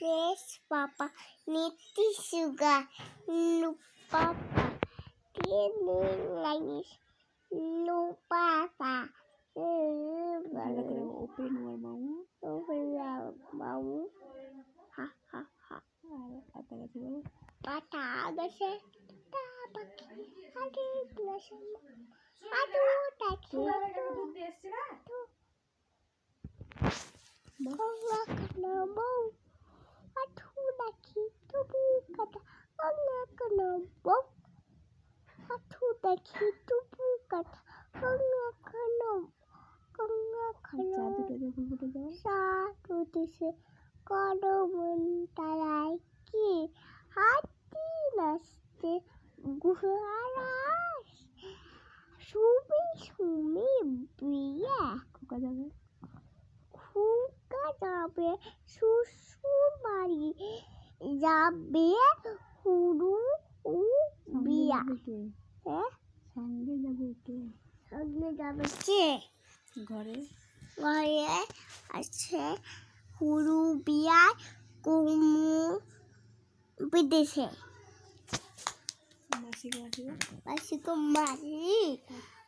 Yes, Papa. Niti sugar. No, Papa. Cleaning like no, Papa. Open your mouth. Open your mouth. Ha ha ha. Apa lagi bro? Pata gase. Tapaki. Adi gase. Aduh, taki. Kau kena bau. Aduh, taki. Tubuh kata. Kau kena bau. Aduh, taki. Tubuh kata. Kau kena. Satu dise. Kalau bentar lagi. Hati nasti. Guharas. Sumi biya. Kuka jabe. Kuka jabe. Susu mari. Jabe. Huru. Biya. সঙ্গে যাবে কে? সঙ্গে যাবে কে? ঘরে আছে হুরু বিয়ার কুমু বিদেশে মাসি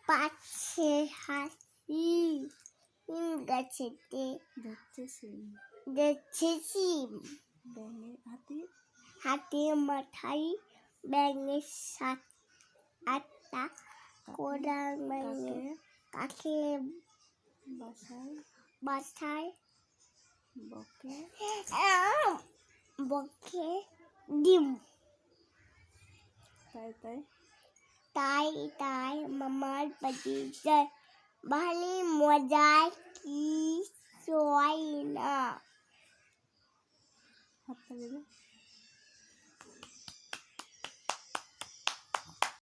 পাচ্ছে হাসি গাছেতে দেখছে সিম হাতে মাথায় ব্যাঙের সাত আটটা কোড়াল ব্যাঙে কাকে বাসায় বকে ডিম তাই মামার বাড়ি যায় ভালো মজায় কি সয় না